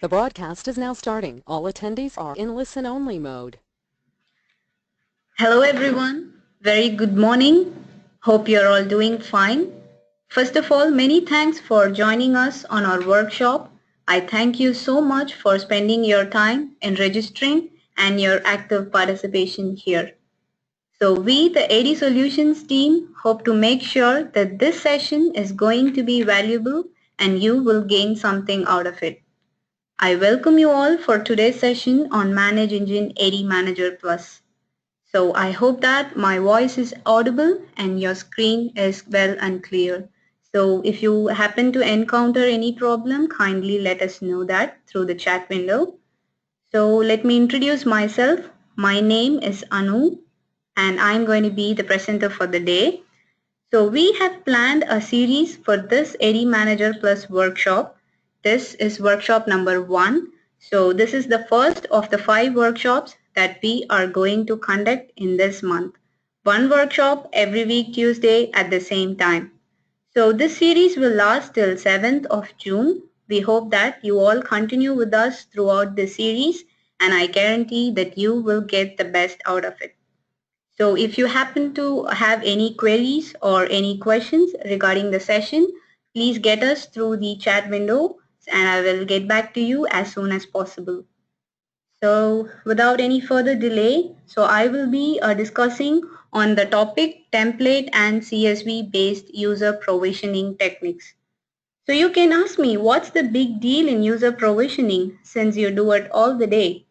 The broadcast is now starting. All attendees are in listen-only mode. Hello everyone. Very good morning. Hope you're all doing fine. First of all, many thanks for joining us on our workshop. I thank you so much for spending your time in registering and your active participation here. So we, the AD Solutions team, hope to make sure that this session is going to be valuable and you will gain something out of it. I welcome you all for today's session on Manage Engine ADManager Plus. So I hope that my voice is audible and your screen is well and clear. So if you happen to encounter any problem, kindly let us know that through the chat window. So let me introduce myself. My name is Anu and I'm going to be the presenter for the day. So we have planned a series for this ADManager Plus workshop. This is workshop number 1. So this is the first of the 5 workshops that we are going to conduct in this month. One workshop every week Tuesday at the same time. So this series will last till 7th of June. We hope that you all continue with us throughout the series and I guarantee that you will get the best out of it. So if you happen to have any queries or any questions regarding the session, please get us through the chat window and I will get back to you as soon as possible. So without any further delay, so I will be discussing on the topic template and CSV based user provisioning techniques. So you can ask me, what's the big deal in user provisioning since you do it all the day?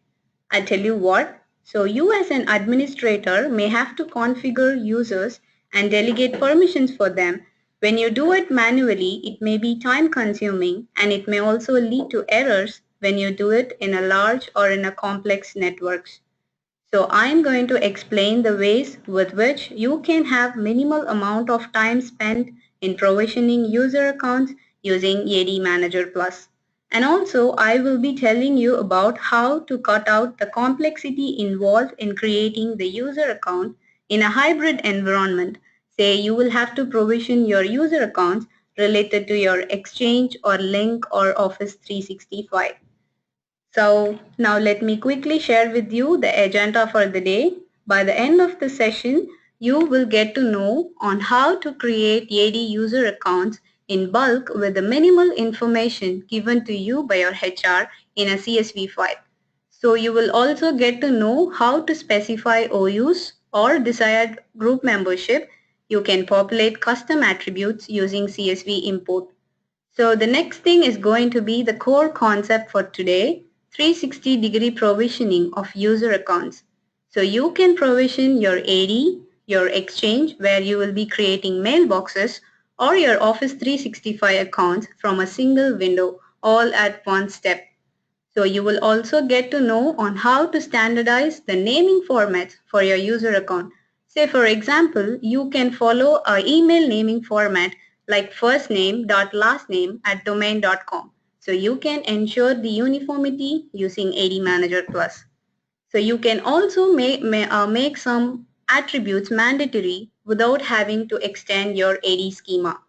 I tell you what, so you as an administrator may have to configure users and delegate permissions for them. When you do it manually, it may be time consuming and it may also lead to errors when you do it in a large or in a complex networks. So I'm going to explain the ways with which you can have minimal amount of time spent in provisioning user accounts using ADManager Plus. And also I will be telling you about how to cut out the complexity involved in creating the user account in a hybrid environment. Say you will have to provision your user accounts related to your Exchange or Link or Office 365. So now let me quickly share with you the agenda for the day. By the end of the session, you will get to know on how to create AD user accounts in bulk with the minimal information given to you by your HR in a CSV file. So you will also get to know how to specify OUs or desired group membership. You can populate custom attributes using CSV import. So the next thing is going to be the core concept for today, 360-degree provisioning of user accounts. So you can provision your AD, your Exchange where you will be creating mailboxes or your Office 365 accounts from a single window all at one step. So you will also get to know on how to standardize the naming formats for your user account. Say for example, you can follow an email naming format like first name dot last name at domain.com. So you can ensure the uniformity using ADManager Plus. So you can also make some attributes mandatory without having to extend your AD schema.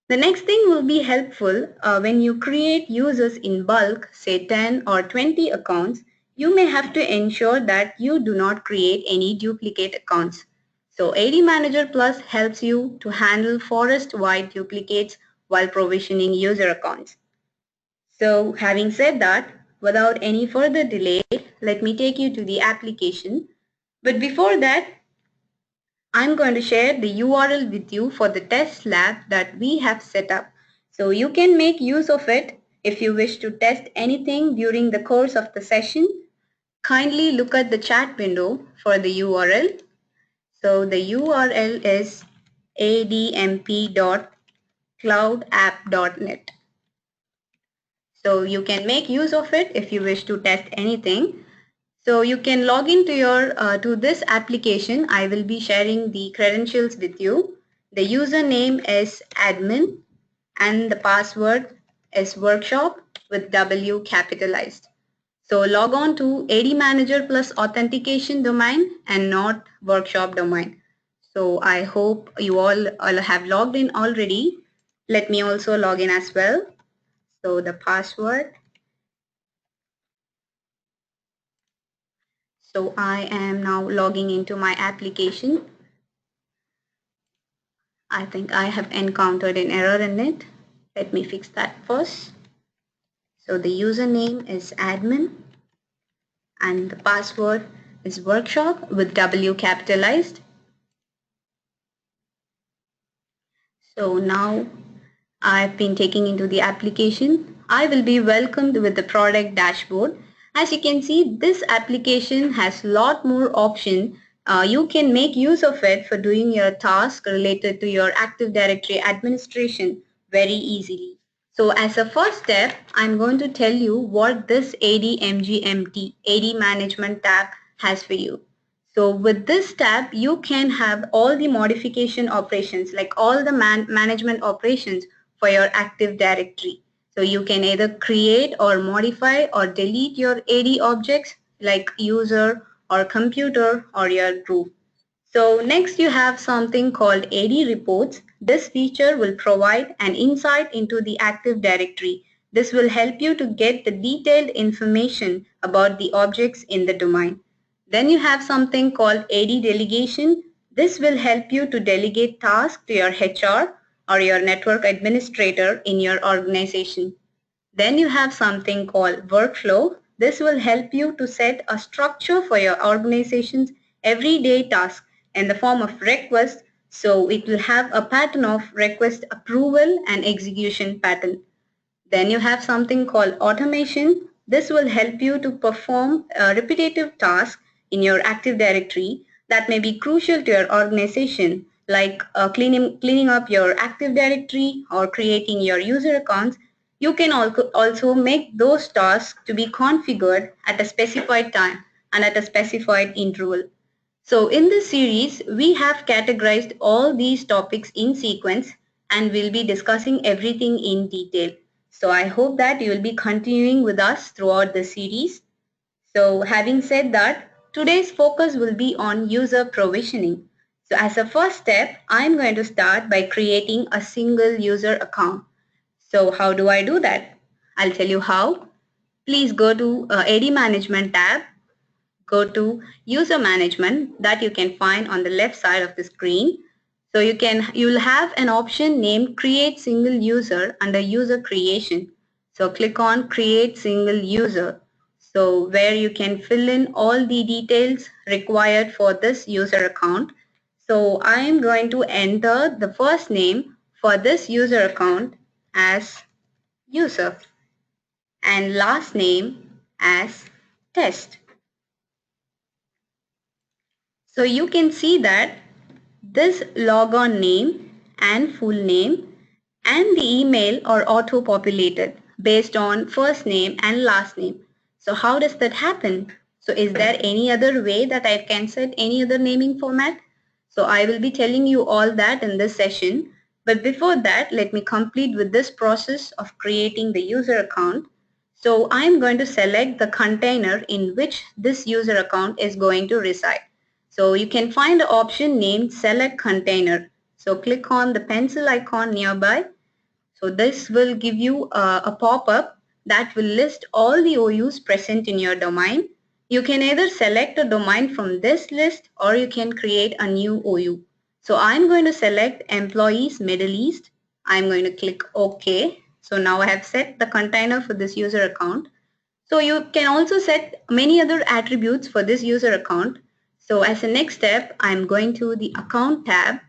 The next thing will be helpful when you create users in bulk, say 10 or 20 accounts, you may have to ensure that you do not create any duplicate accounts. So ADManager Plus helps you to handle forest-wide duplicates while provisioning user accounts. So having said that, without any further delay, let me take you to the application. But before that, I'm going to share the URL with you for the test lab that we have set up. So you can make use of it if you wish to test anything during the course of the session. Kindly look at the chat window for the URL. So the URL is admp.cloudapp.net. So you can make use of it if you wish to test anything. So you can log into to this application. I will be sharing the credentials with you. The username is admin and the password is workshop with W capitalized. So log on to ADManager Plus authentication domain and not workshop domain. So I hope you all have logged in already. Let me also log in as well. So the password So I am now logging into my application. I think I have encountered an error in it. Let me fix that first. So the username is admin and the password is workshop with W capitalized. So now I've been taken into the application. I will be welcomed with the product dashboard. As you can see, this application has lot more option. You can make use of it for doing your task related to your Active Directory administration very easily. So as a first step, I'm going to tell you what this ADMGMT, AD Management tab has for you. So with this tab, you can have all the modification operations, like all the management operations for your Active Directory. So you can either create or modify or delete your AD objects like user or computer or your group. So next you have something called AD reports. This feature will provide an insight into the Active Directory. This will help you to get the detailed information about the objects in the domain. Then you have something called AD delegation. This will help you to delegate tasks to your HR or your network administrator in your organization. Then you have something called workflow. This will help you to set a structure for your organization's everyday task in the form of requests. So it will have a pattern of request approval and execution pattern. Then you have something called automation. This will help you to perform a repetitive task in your Active Directory that may be crucial to your organization, like cleaning up your Active Directory or creating your user accounts. You can also make those tasks to be configured at a specified time and at a specified interval. So in this series, we have categorized all these topics in sequence and we'll be discussing everything in detail. So I hope that you will be continuing with us throughout the series. So having said that, today's focus will be on user provisioning. So as a first step, I'm going to start by creating a single user account. So how do I do that? I'll tell you how. Please go to AD Management tab, go to user management that you can find on the left side of the screen. So you'll have an option named create single user under user creation. So click on create single user. So where you can fill in all the details required for this user account. So I am going to enter the first name for this user account as user and last name as test. So you can see that this logon name and full name and the email are auto-populated based on first name and last name. So how does that happen? So is there any other way that I can set any other naming format? So I will be telling you all that in this session. But before that, let me complete with this process of creating the user account. So I'm going to select the container in which this user account is going to reside. So you can find the option named select container. So click on the pencil icon nearby. So this will give you a pop-up that will list all the OUs present in your domain. You can either select a domain from this list or you can create a new OU. So I'm going to select employees Middle East. I'm going to click OK. So now I have set the container for this user account. So you can also set many other attributes for this user account. So as a next step, I'm going to the account tab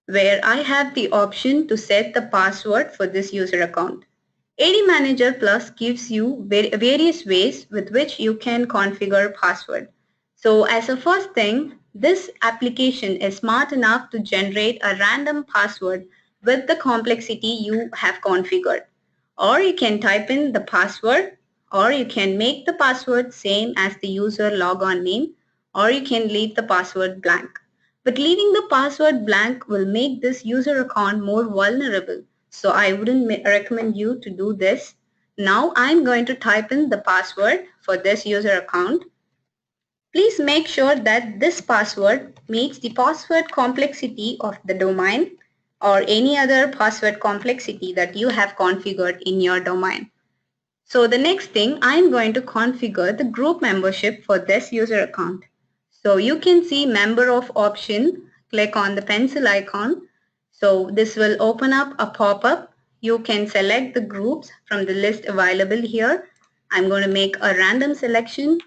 where I have the option to set the password for this user account. ADManager Plus gives you various ways with which you can configure password. So as a first thing, this application is smart enough to generate a random password with the complexity you have configured. Or you can type in the password, or you can make the password same as the user logon name, or you can leave the password blank. But leaving the password blank will make this user account more vulnerable. So I wouldn't recommend you to do this. Now I'm going to type in the password for this user account. Please make sure that this password meets the password complexity of the domain or any other password complexity that you have configured in your domain. So the next thing, I'm going to configure the group membership for this user account. So you can see member of option, click on the pencil icon. So this will open up a pop-up. You can select the groups from the list available here. I'm going to make a random selection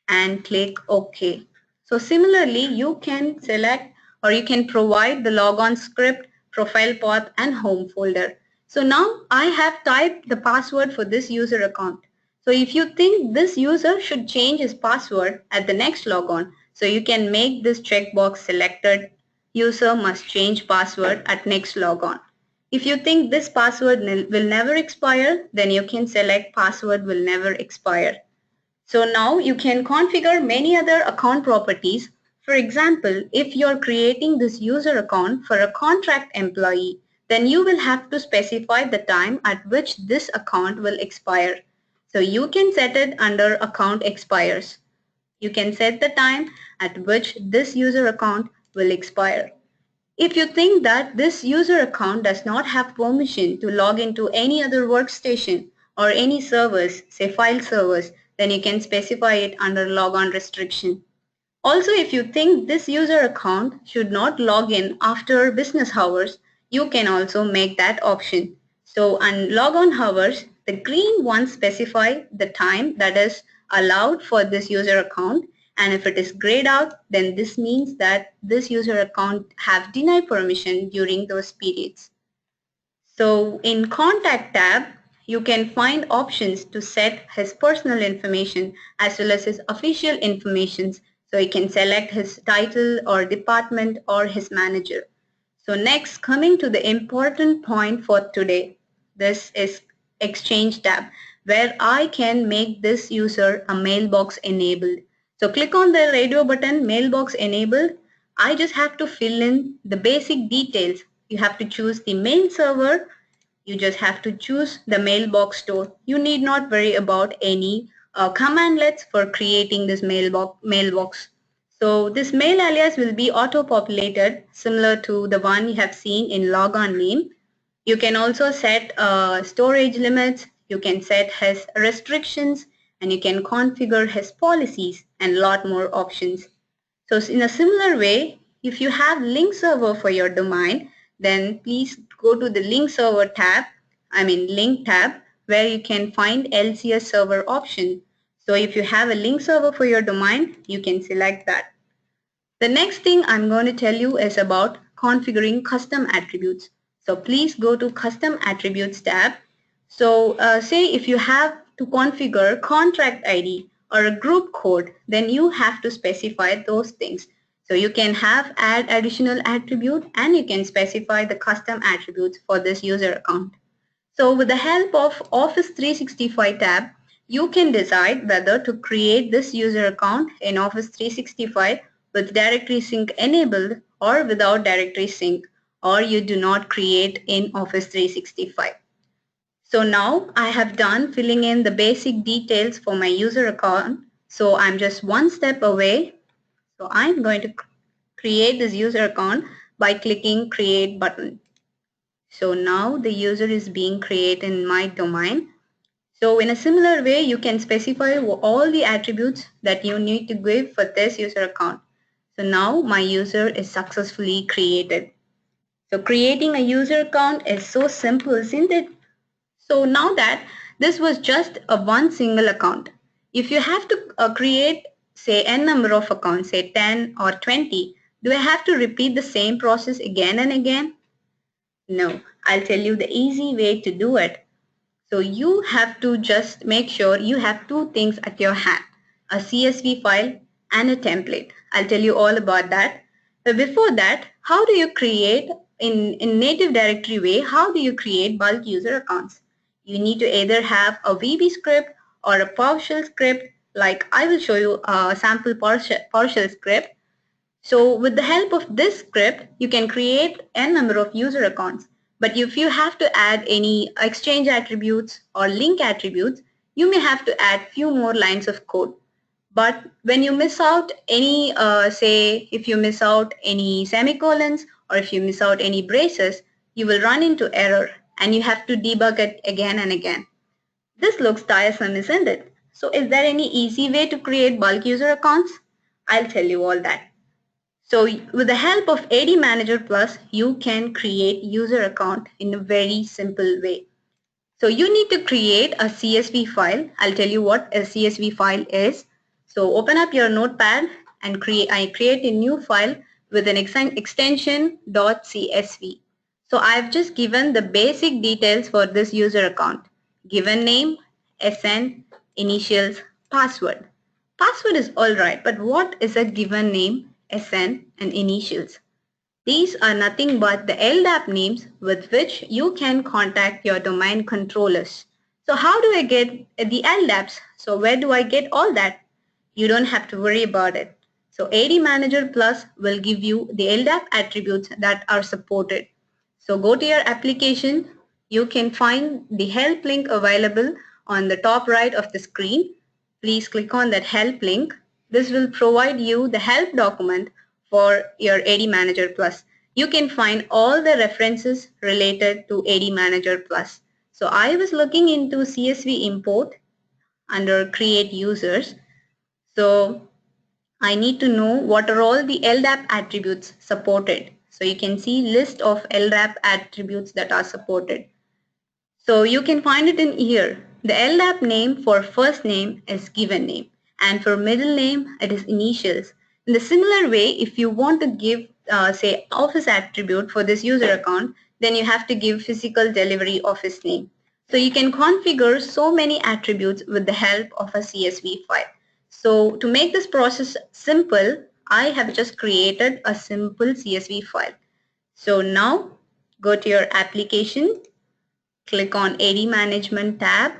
and click OK. So similarly, you can select or you can provide the logon script, profile path and home folder. So now I have typed the password for this user account. So if you think this user should change his password at the next logon, so you can make this checkbox selected, user must change password at next logon. If you think this password will never expire, then you can select password will never expire. So now you can configure many other account properties. For example, if you're creating this user account for a contract employee, then you will have to specify the time at which this account will expire. So you can set it under account expires. You can set the time at which this user account will expire. If you think that this user account does not have permission to log into any other workstation or any servers, say file servers, then you can specify it under logon restriction. Also, if you think this user account should not log in after business hours, you can also make that option. So on logon hours, the green ones specify the time that is allowed for this user account, and if it is grayed out, then this means that this user account have denied permission during those periods. So in Contact tab, you can find options to set his personal information as well as his official information. So you can select his title or department or his manager. So next, coming to the important point for today, this is Exchange tab, where I can make this user a mailbox enabled. So click on the radio button, mailbox enabled. I just have to fill in the basic details. You have to choose the mail server. You just have to choose the mailbox store. You need not worry about any commandlets for creating this mailbox. So this mail alias will be auto-populated similar to the one you have seen in logon name. You can also set storage limits, you can set his restrictions, and you can configure his policies and a lot more options. So in a similar way, if you have link server for your domain, then please go to the link server tab, link tab, where you can find LCS server option. So if you have a link server for your domain, you can select that. The next thing I'm going to tell you is about configuring custom attributes. So please go to custom attributes tab. So say if you have to configure contract ID or a group code, then you have to specify those things. So you can have add additional attribute and you can specify the custom attributes for this user account. So with the help of Office 365 tab, you can decide whether to create this user account in Office 365 with directory sync enabled or without directory sync, or you do not create in Office 365. So now I have done filling in the basic details for my user account. So I'm just one step away. So I'm going to create this user account by clicking create button. So now the user is being created in my domain. So in a similar way, you can specify all the attributes that you need to give for this user account. So now my user is successfully created. So creating a user account is so simple, isn't it? So now that this was just a one single account, if you have to create say n number of accounts, say 10 or 20, do I have to repeat the same process again and again? No, I'll tell you the easy way to do it. So you have to just make sure you have two things at your hand, a CSV file and a template. I'll tell you all about that. But before that, how do you create in native directory way, how do you create bulk user accounts? You need to either have a VB script or a PowerShell script, like I will show you a sample PowerShell script. So with the help of this script, you can create n number of user accounts. But if you have to add any exchange attributes or link attributes, you may have to add few more lines of code. But when you miss out any, say, if you miss out any semicolons or if you miss out any braces, you will run into error and you have to debug it again and again. This looks tiresome, isn't it? So is there any easy way to create bulk user accounts? I'll tell you all that. So with the help of ADManager Plus, you can create user account in a very simple way. So you need to create a CSV file. I'll tell you what a CSV file is. So open up your notepad and I create a new file with an extension .csv. So I've just given the basic details for this user account. Given name, SN, initials, password. Password is alright, but what is a given name, SN and initials? These are nothing but the LDAP names with which you can contact your domain controllers. So how do I get the LDAPs? So where do I get all that? You don't have to worry about it. So ADManager Plus will give you the LDAP attributes that are supported. So go to your application. You can find the help link available on the top right of the screen. Please click on that help link. This will provide you the help document for your ADManager Plus. You can find all the references related to ADManager Plus. So I was looking into CSV import under create users. So I need to know what are all the LDAP attributes supported. So you can see list of LDAP attributes that are supported. So you can find it in here. The LDAP name for first name is given name, and for middle name it is initials. In the similar way, if you want to give say office attribute for this user account, then you have to give physical delivery office name. So you can configure so many attributes with the help of a CSV file. So to make this process simple, I have just created a simple CSV file. So now go to your application, click on AD Management tab.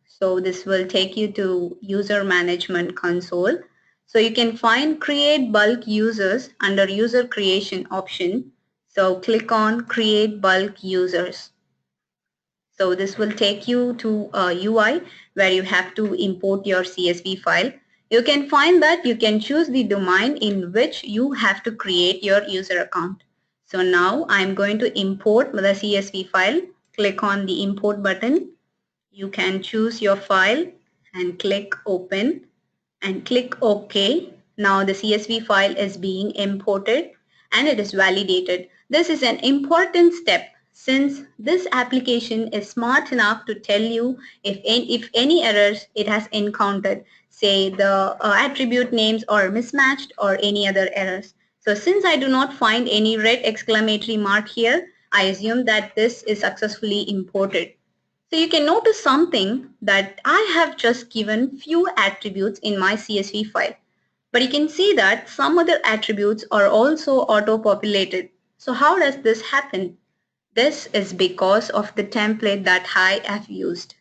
So this will take you to User Management Console. So you can find Create Bulk Users under User Creation option. So click on Create Bulk Users. So this will take you to a UI where you have to import your CSV file. You can find that you can choose the domain in which you have to create your user account. So now I'm going to import the CSV file. Click on the import button. You can choose your file and click open and click OK. Now the CSV file is being imported and it is validated. This is an important step since this application is smart enough to tell you if any errors it has encountered, say the attribute names are mismatched or any other errors. So since I do not find any red exclamatory mark here, I assume that this is successfully imported. So you can notice something that I have just given few attributes in my CSV file. But you can see that some other attributes are also auto-populated. So how does this happen? This is because of the template that I have used.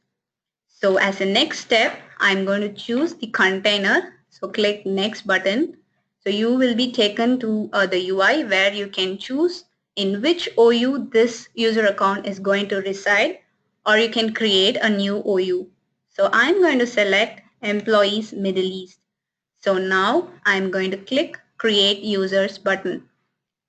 So as a next step, I'm going to choose the container. So click next button. So you will be taken to the UI where you can choose in which OU this user account is going to reside, or you can create a new OU. So I'm going to select Employees Middle East. So now I'm going to click Create Users button.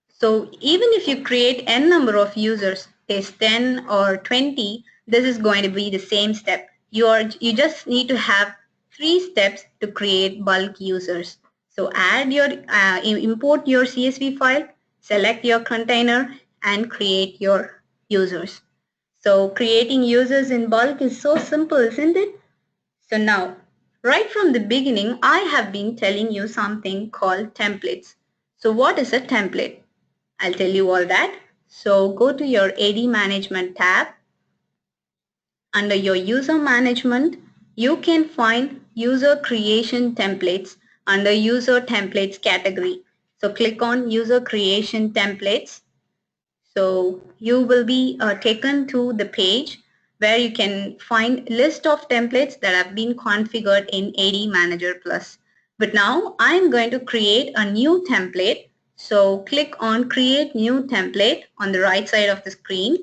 So even if you create n number of users, is 10 or 20, this is going to be the same step. You just need to have 3 steps to create bulk users. So import your CSV file, select your container and create your users. So creating users in bulk is so simple, isn't it? So now, right from the beginning, I have been telling you something called templates. So what is a template? I'll tell you all that. So go to your AD Management tab. Under your User Management, you can find User Creation Templates under User Templates category. So click on User Creation Templates. So you will be taken to the page where you can find list of templates that have been configured in ADManager Plus. But now I'm going to create a new template. So click on Create New Template on the right side of the screen.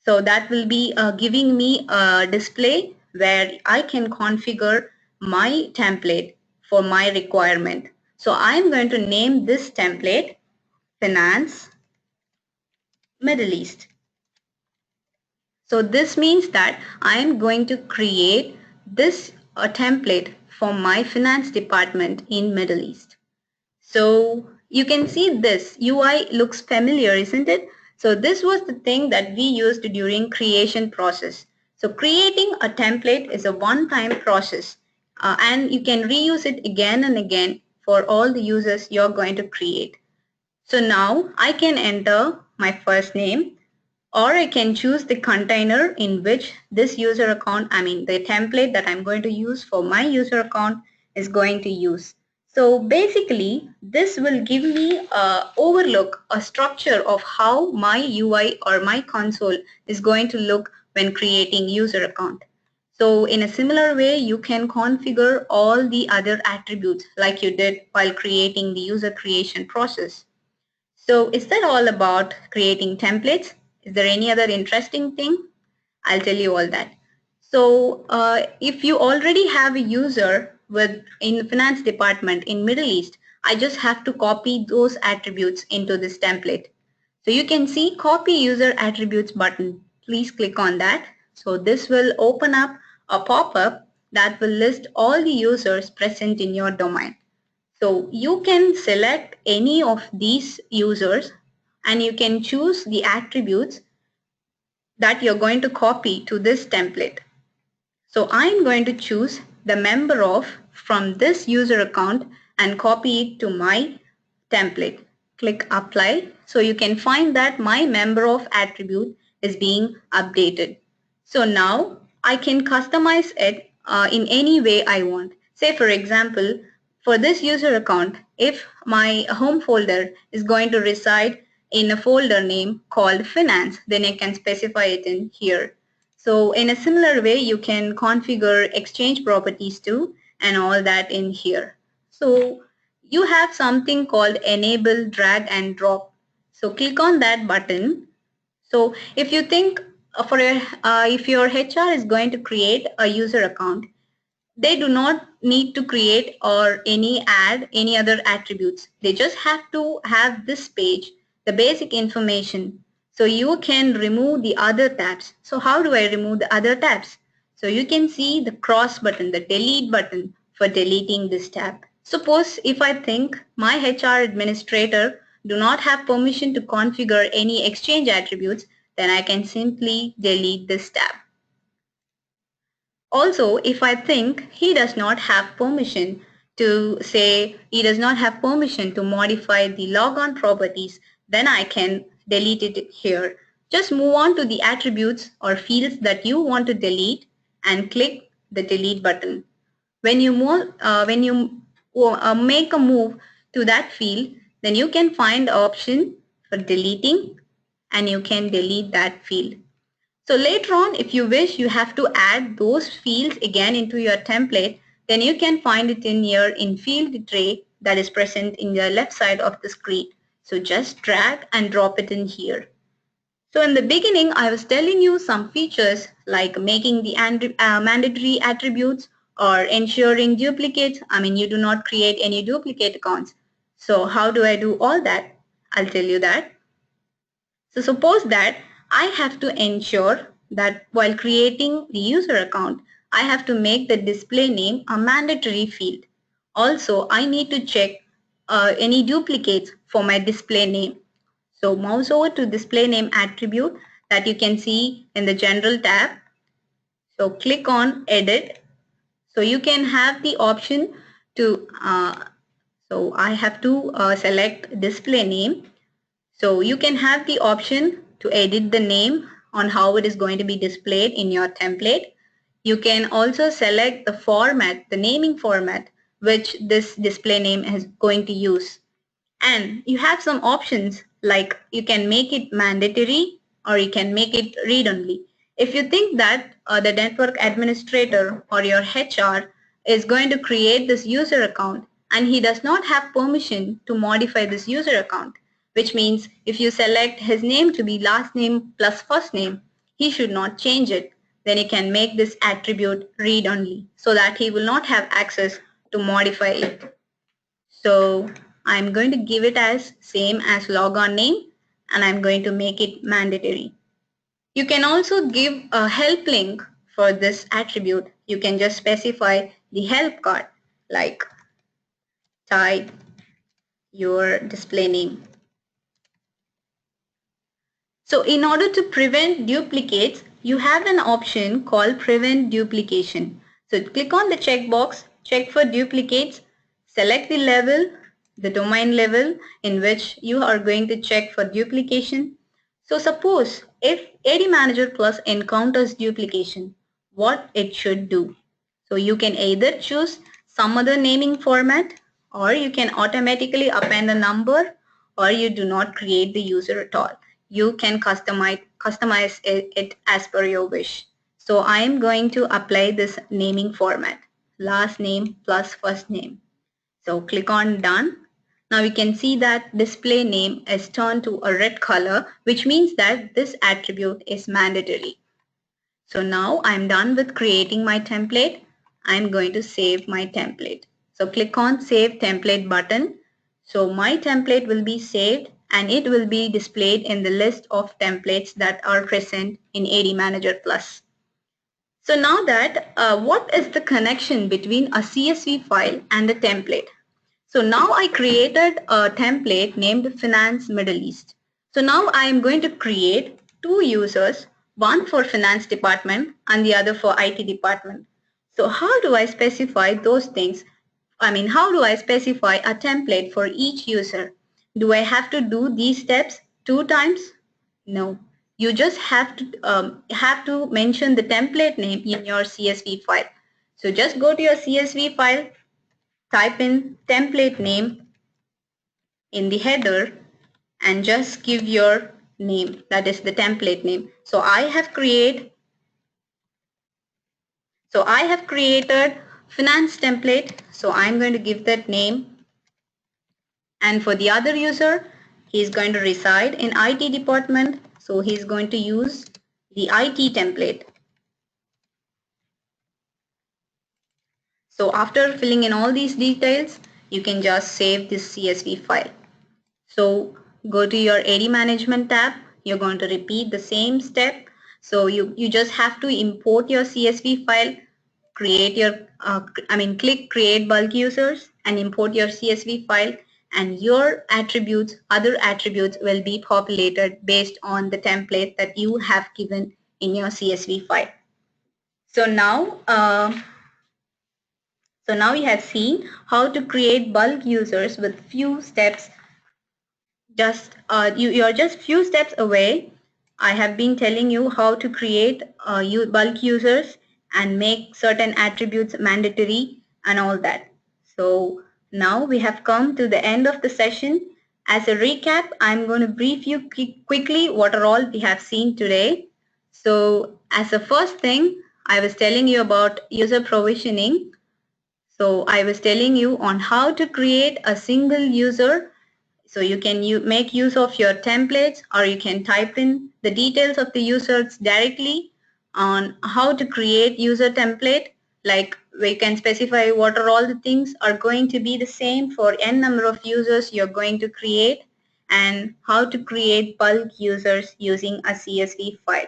So that will be giving me a display where I can configure my template for my requirement. So I'm going to name this template Finance Middle East. So this means that I am going to create this template for my finance department in Middle East. So you can see this UI looks familiar, isn't it? So this was the thing that we used during creation process. So creating a template is a one-time process and you can reuse it again and again for all the users you're going to create. So now I can enter my first name, or I can choose the container in which this user account, the template that I'm going to use for my user account is going to use. So basically, this will give me a overlook, a structure of how my UI or my console is going to look when creating user account. So in a similar way, you can configure all the other attributes like you did while creating the user creation process. So is that all about creating templates? Is there any other interesting thing? I'll tell you all that. So if you already have a user in the finance department in Middle East, I just have to copy those attributes into this template. So you can see copy user attributes button. Please click on that. So this will open up a pop-up that will list all the users present in your domain. So you can select any of these users and you can choose the attributes that you're going to copy to this template. So I'm going to choose the member of from this user account and copy it to my template. Click apply. So you can find that my member of attribute is being updated. So now I can customize it in any way I want. Say for example, for this user account, if my home folder is going to reside in a folder name called finance, then I can specify it in here. So in a similar way, you can configure exchange properties too and all that in here. So you have something called enable drag and drop. So click on that button. So if you think if your HR is going to create a user account, they do not need to create or add any other attributes. They just have to have this page, the basic information. So you can remove the other tabs. So how do I remove the other tabs? So you can see the cross button, the delete button for deleting this tab. Suppose if I think my HR administrator do not have permission to configure any exchange attributes, then I can simply delete this tab. Also, if I think he does not have permission he does not have permission to modify the logon properties, then I can delete it here. Just move on to the attributes or fields that you want to delete and click the delete button. When you make a move to that field, then you can find the option for deleting and you can delete that field. So later on, if you wish, you have to add those fields again into your template, then you can find it in your in-field tray that is present in the left side of the screen. So just drag and drop it in here. So in the beginning, I was telling you some features like making the mandatory attributes or ensuring duplicates. You do not create any duplicate accounts. So how do I do all that? I'll tell you that. So suppose that I have to ensure that while creating the user account, I have to make the display name a mandatory field. Also, I need to check any duplicates for my display name. So mouse over to display name attribute that you can see in the general tab. So click on edit. So you can have the option to, so I have to select display name. So you can have the option to edit the name on how it is going to be displayed in your template. You can also select the format, the naming format, which this display name is going to use. And you have some options like you can make it mandatory or you can make it read-only. If you think that the network administrator or your HR is going to create this user account and he does not have permission to modify this user account, which means if you select his name to be last name plus first name, he should not change it. Then you can make this attribute read-only so that he will not have access to modify it. So I'm going to give it as same as logon name and I'm going to make it mandatory. You can also give a help link for this attribute. You can just specify the help card like type your display name. So in order to prevent duplicates, you have an option called prevent duplication. So click on the checkbox, check for duplicates, select the level, the domain level in which you are going to check for duplication. So suppose if ADManager Plus encounters duplication, what it should do. So you can either choose some other naming format, or you can automatically append a number, or you do not create the user at all. You can customize it as per your wish. So I am going to apply this naming format, last name plus first name. So click on done. Now we can see that display name is turned to a red color, which means that this attribute is mandatory. So now I'm done with creating my template. I'm going to save my template. So click on Save Template button. So my template will be saved and it will be displayed in the list of templates that are present in ADManager Plus. So now that what is the connection between a CSV file and a template? So now I created a template named Finance Middle East. So now I am going to create two users, one for finance department and the other for IT department. So how do I specify those things? How do I specify a template for each user? Do I have to do these steps 2 times? No. You just have to mention the template name in your CSV file. So just go to your CSV file, type in template name in the header and just give your name, that is the template name. So I have created finance template, so I'm going to give that name. And for the other user, he's going to reside in IT department, so he's going to use the IT template. So after filling in all these details, you can just save this CSV file. So go to your AD management tab. You're going to repeat the same step. So you just have to import your CSV file, create your, click create bulk users and import your CSV file, and your attributes, other attributes will be populated based on the template that you have given in your CSV file. So now, we have seen how to create bulk users with few steps. You're just few steps away. I have been telling you how to create bulk users and make certain attributes mandatory and all that. So now we have come to the end of the session. As a recap, I'm going to brief you quickly what are all we have seen today. So as a first thing, I was telling you about user provisioning. So I was telling you on how to create a single user. So you can make use of your templates, or you can type in the details of the users directly on how to create user template. Like we can specify what are all the things are going to be the same for n number of users you're going to create, and how to create bulk users using a CSV file.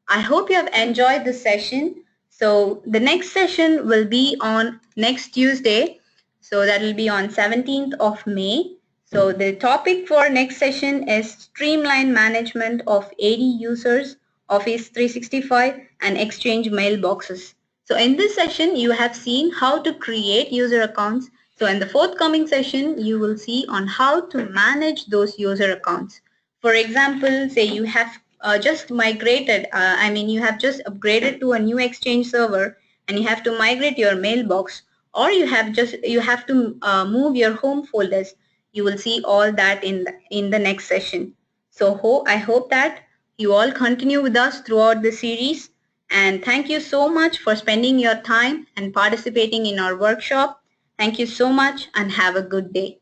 I hope you have enjoyed this session. So the next session will be on next Tuesday. So that will be on 17th of May. So the topic for next session is streamline management of AD users, Office 365 and Exchange mailboxes. So in this session, you have seen how to create user accounts. So in the forthcoming session, you will see on how to manage those user accounts. For example, say you have just migrated, you have just upgraded to a new Exchange server and you have to migrate your mailbox, or you have to move your home folders. You will see all that in the next session. So I hope that you all continue with us throughout the series, and thank you so much for spending your time and participating in our workshop. Thank you so much and have a good day.